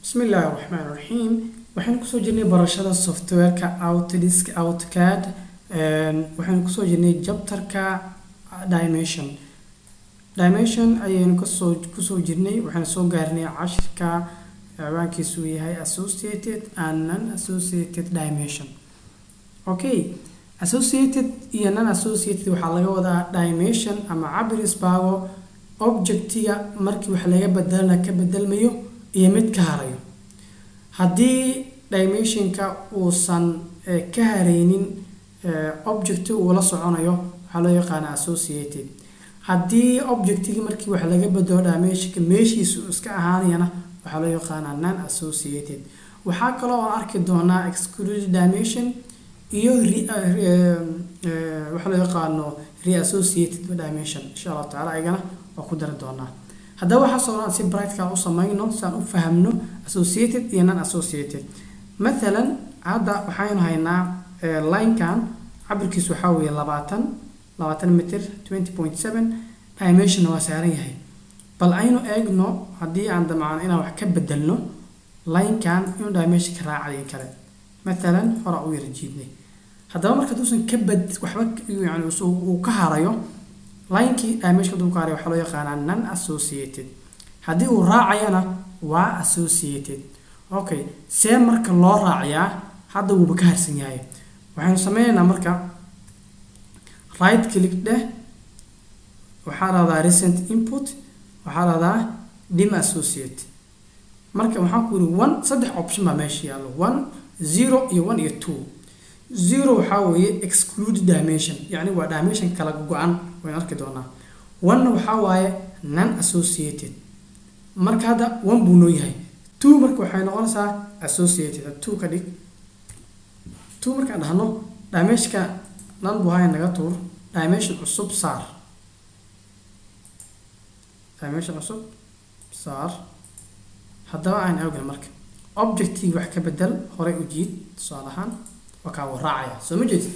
بسم الله الرحمن الرحيم. waxaan kusoo jirnay barashada softwareka Autodesk AutoCAD waxaan kusoo jirnay chapterka dimension ayaan kusoo jirnay waxaan soo gaarnay cashirka ciwaankiisu yahay associated and non-associated dimension. Okay, associated iyo non-associated waxaa laga wadaa dimension ama cabir isbaago objectiga markii wax laga bedelmayo iyo mid ka harayo. haddii dimensionka uusan ka haraynin object uu la soconayo waxaa loo yaqaanaa associated. haddii objectiga markii wax laga bedelo dimensionka meeshiisu iska ahaanayana waxaa loo yaqaanaa non-associated. waxaa kaloo aan arki doonaa excluded dimension iyo waxa loo yaqaano reassociated dimension insha Allah taala ayagana waa ku dari doonaa. haddaba waxaa soo si practical u sameeyno saan u fahamno associated iyo non-associated. مثلا hadda waxaynu haynaa line kan cabirkiisu waxa weeye 20 meter 20.7 dimension waa saaran yahay. bal aynu eegno haddii aan damacno inaan wax ka bedelno line kan inuu dimension ka raacay kale. مثلا hore u yar jiidnay. haddaba marka tuusan ka waxba yani uu ka harayo line-kii dimension dul ka harayo waxa loo yaqaanaa non-associated. haddii uu raacayana waa associated. okay, see marka loo raaciyaa hadda wuu ka harsan yahay. waxaanu sameynaynaa marka right click dheh, waxaa radaa recent input, waxaa radaa dim associate. marka waxaan ku yiri 1 saddex option baa meesha yaalo 1 0 iyo 1 iyo 2. 0 waxaa weeye exclude dimension, yani waa dimension kala go'an waan arki doonaa. 1 waxaa waaye non-associated, marka hadda 1 buu noo yahay. 2 marka waxay noqonaysaa associated. 2 ka dhig 2 marka aan dhahno dimensionka nan buu hayn naga tuur dimension cusub saar. dimension cusub saar. haddaba aan eegno marka objective wax ka bedel hore u jiid tusaalahan waxa uu raacaya soo ma jeedid.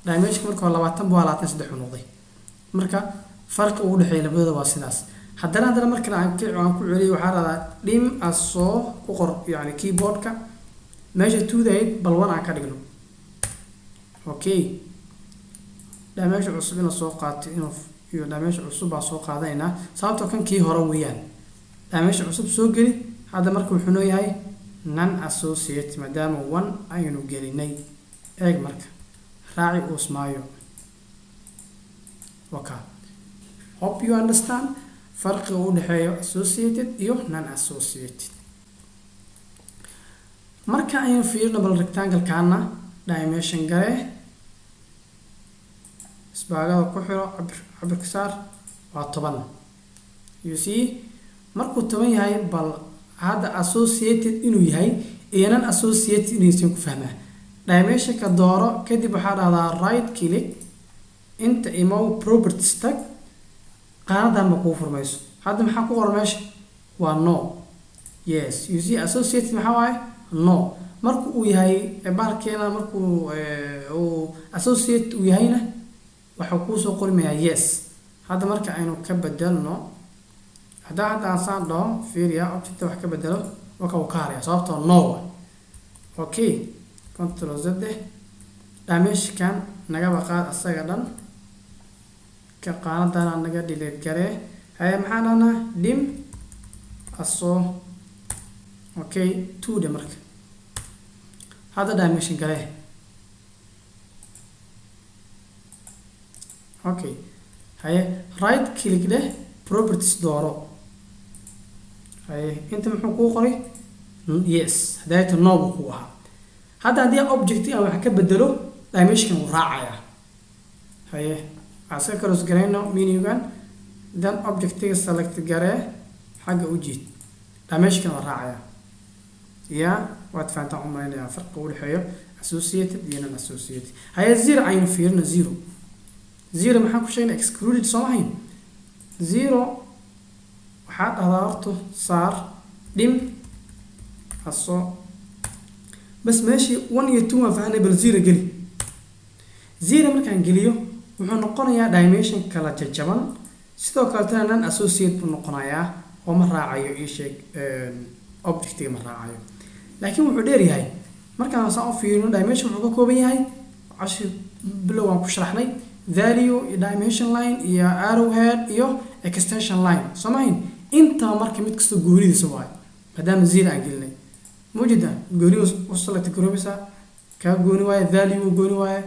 dimension marka 20 buu 23 noqday. marka farqi u dhaxeeya labadooda waa sidaas. haddana marka aan ku celiyo waxaa radaa dim asoo ku qor yani keyboardka meesha 2dayd bal 1 aan ka dhigno. okay, dimension cusub ina soo qaato iyo dimension cusub baa soo qaadayna sababtoo kan kii hore weeyaan. dimension cusub soo geli. hadda marka wuxuu noo yahay non-associated maadaama 1 aynu gelinay. eeg marka raaci usmaayo. okay, hope you understand farqiga u dhaxeeyo associated iyo non-associated. marka aynu fiirino bal rectangle kaana dimension gare isbaagada ku xiro cabirka saar waa 10. you see markuu 10 yahay bal hadda associated inuu yahay iyo non-associated inuu ku fahmaa. dimension ka dooro kadib waxaa dhahdaa right click inta imo properties tag qaanadan ma ku furmayso. hadda maxaa ku qoran meesha waa no. yes, you see associated maxaa waaye no. markuu uu yahay baalkeena markuu uu associate uu yahayna waxa ku soo qormayaa yes. hadda marka aynu ka bedelno hadda aan saan dhaho fiiriya object wax ka bedelo waxa uu ka harayaa sababtoo no. okay, control z dimension kan naga baqaad asaga dhan ka qaanadan naga delete garee. maxaan dhahnaa dim asoo. okay, 2 de marka hadda dimension garee. okay, right click dheh properties dooro. inta muxuu kuu qoray yes. hadayta no buu ku ahaa. hadda haddii object aan wax ka bedelo dimension uu raacaya. aska cross gareyno menugan then objectiga select garee xagga u jiid dimension waa raacaya. waad fahantaan u malaynayaa farqiga u dhaxeeyo associated iyo non-associated. 0 aynu fiirino 0 maxaan ku sheegnay excluded soo mahayn. 0 waxaa dhahdaa horto saar dim asoo bas meeshii 1 iyo 2 waan fahanay bal 0 geli. 0 markaan geliyo wuxuu noqonayaa dimension kala jajaban sidoo kale non-associated buu noqonayaa oo ma raacayo ii sheeg objectiga ma raacayo laakiin wuxuu dheer yahay markaan saan u fiirino dimension wuxuu ka kooban yahay cashir bilow aan ku sharaxnay value iyo dimension line iyo arrowhead iyo extension line samayn inta marka mid kasta goonidiisa waay maadaama zero aan gelinay mujida goonidu u select garoobisa ka gooni waaye value gooni waaye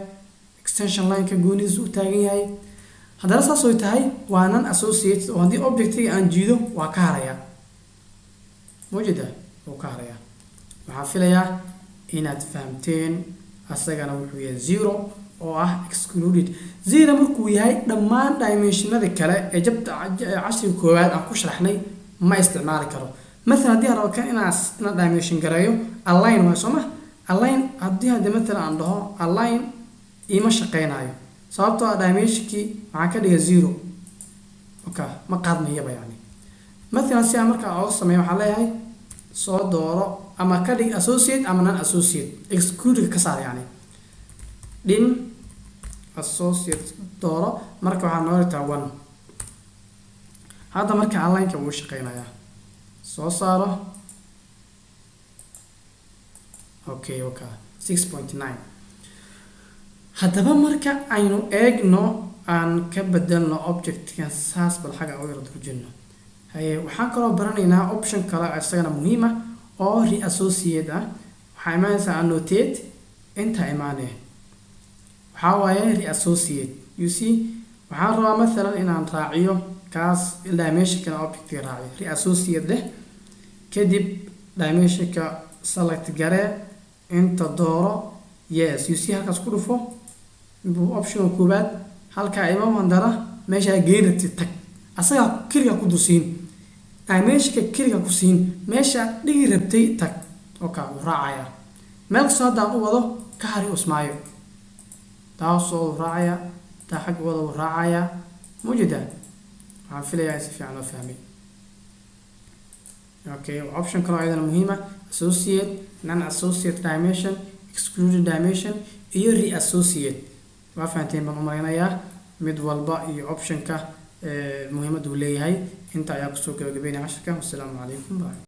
extension line ka goonidiisa u taagan yahay haddana saas oo tahay waa non associated oo haddii objectiga aan jiido waa ka haraya mujida oo ka haraya waxaan filayaa inaad fahamteen asagana wuxuu yahay zero oo ah excluded zero markuu yahay dhammaan dimensionada kale ee jabta cashirka koowaad aan ku sharaxnay ma isticmaali karo مثلا هدي أنا كان أنا dimension قريو align واسمه align هدي هذا مثلا عنده align إيما شقينا أيو صابته dimension كي مع كده زيرو أوكي ما قادم هي يعني مثلا سي أمريكا أو سميه حاليا هاي صوت دورة أما كده associate أما non associate exclude كسر يعني دين associate دورة مركب حنوري تاون هذا مركب align كوش شقينا يعني soo saaro okay 6.9 haddaba marka aynu eegno aan ka bedelno objectkan saas bal xaga u yar durjino haye waxaan kaloo baranaynaa option kale isagana muhiim ah oo reassociate ah waxaa imaanaysaa annotate inta imaanaya waxaa waaye reassociate you see waxaan rabaa maalan inaan raaciyo kaas dimension kana objectiga raaciyo reassociate leh kadib dimensionka select garee inta dooro yes you see halkaas ku dhufo option koobaad halkaa ima mandara meesha geeynati tag asaga kaliya ku dusiin dimensionka kaliya ku siin meesha dhigi rabtay tag okay wuu raacaya meel kasta haddaan u wado ka hari usmaayo taasoo raacaya taa xag wada wuu raacaya mujida waxaan filayaa si fiican loo fahmay okay option kale ayadana muhiima associate non associate dimension excluded dimension iyo reassociate waa fahanteen baan u malaynayaa mid walba iyo optionka muhiimadda uu leeyahay inta ayaa kusoo gabagabeynaya casharka wassalaamu calaykum bye